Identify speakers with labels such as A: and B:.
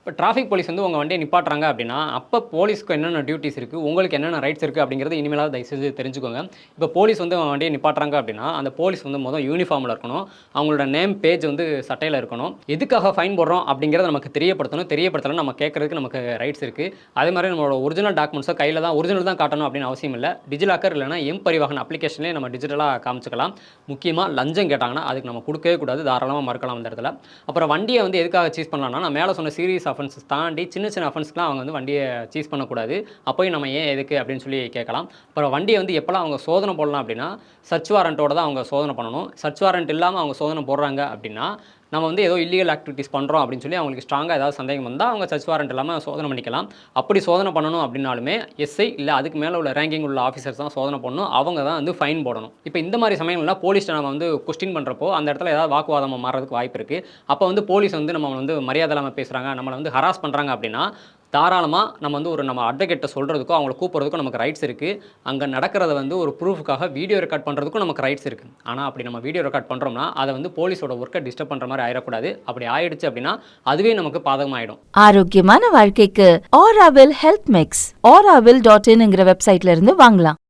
A: இப்போ traffic police வந்து உங்கள் வண்டியை நிப்பாட்டுறாங்க அப்படின்னா, அப்போ போலீஸ்க்கு என்னென்ன டியூட்டிஸ் இருக்குது, உங்களுக்கு என்னென்ன ரைட்ஸ் இருக்குது அப்படிங்கிறது இனிமேலாவது தயவுசெய்து தெரிஞ்சுக்கோங்க. இப்போ போலீஸ் வந்து உங்கள் வண்டியை நிப்பாட்டுறாங்க அப்படின்னா, அந்த போலீஸ் வந்து மொதல் யூனிஃபார்மில் இருக்கணும். அவங்களோட நேம் பேஜ் வந்து சட்டையில் இருக்கணும். எதுக்காக ஃபைன் போடுறோம் அப்படிங்கிறத நமக்கு தெரியப்படுத்தணும். தெரியப்படுத்தலாம் நம்ம கேட்கறதுக்கு நமக்கு ரைட்ஸ் இருக்குது. அதே மாதிரி நம்மளோட ஒரிஜினல் டாக்குமெண்ட்ஸை கையில் தான் ஒரிஜினல் தான் காட்டணும் அப்படின்னு அவசியம் இல்லை. டிஜிலாக்கர் இல்லைனா பரிவாகன் அப்ளிகேஷன்லேயே நம்ம டிஜிட்டலாக காமிச்சிக்கலாம். முக்கியமாக லஞ்சம் கேட்டாங்கன்னா அதுக்கு நம்ம கொடுக்கவே கூடாது. தாராளமாக மறுக்கலாம் அந்த இடத்துல. அப்புறம் வண்டியை வந்து எதுக்காக சீஸ் பண்ணலாம்னா, நான் மேலே சொன்ன சீரியஸ் அஃபென்சஸ் தாண்டி சின்ன சின்ன அஃபென்ஸ்க்குலாம் அவங்க வந்து வண்டியை சீஸ் பண்ணக்கூடாது. அப்போயும் நம்ம ஏன் எதுக்கு அப்படின்னு சொல்லி கேட்கலாம். அப்புறம் வண்டியை வந்து எப்போலாம் அவங்க சோதனை போடலாம் அப்படின்னா, சர்ச் வாரண்ட்டோட தான் அவங்க சோதனை பண்ணணும். சர்ச் வாரண்ட் இல்லாமல் அவங்க சோதனை போடுறாங்க அப்படின்னா, நம்ம வந்து ஏதோ இல்லீகல் ஆக்டிவிட்டீஸ் பண்ணுறோம் அப்படின்னு சொல்லி அவங்களுக்கு ஸ்ட்ராங்காக ஏதாவது சந்தேகம் வந்தால் அவங்க சர்ச் வாரண்ட் இல்லாமல் சோதனை பண்ணிக்கலாம். அப்படி சோதனை பண்ணணும் அப்படின்னாலுமே எஸ்ஐ இல்லை அதுக்கு மேலே உள்ள ரேங்கிங் உள்ள ஆஃபீஸர்ஸ் தான் சோதனை பண்ணணும். அவங்க தான் வந்து ஃபைன் போடணும். இப்போ இந்த மாதிரி சமயங்கள்லாம் போலீஸ்ட்ட நம்ம வந்து கொஸ்டின் பண்ணுறப்போ அந்த இடத்துல ஏதாவது வாக்குவாதம் மாறதுக்கு வாய்ப்பு இருக்குது. அப்போ வந்து போலீஸ் வந்து நம்ம வந்து மரியாதை இல்லாமல் பேசுகிறாங்க, நம்மளை வந்து ஹராஸ் பண்ணுறாங்க அப்படின்னா, தாராளமாக நம்ம வந்து நம்ம அட்வொகேட்டை சொல்கிறதுக்கோ அவங்கள கூப்பிட்றதுக்கும் நமக்கு ரைட்ஸ் இருக்குது. அங்கே நடக்கிறத வந்து ஒரு ப்ரூஃப்காக வீடியோ ரெக்கார்ட் பண்ணுறதுக்கும் நமக்கு ரைட்ஸ் இருக்குது. ஆனால் அப்படி நம்ம வீடியோ ரெக்கார்ட் பண்ணுறோம்னா அதை வந்து போலீஸோட ஒர்க்கை டிஸ்டர்ப் பண்ணுற மாதிரி ஆயிடக்கூடாது. அப்படி ஆயிடுச்சு அப்படின்னா அதுவே நமக்கு பாதகமாயிடும்.
B: ஆரோக்கியமான வாழ்க்கைக்கு ஆராவில் ஹெல்த் மிக்ஸ் auravil.in வெப்சைட்ல இருந்து வாங்கலாம்.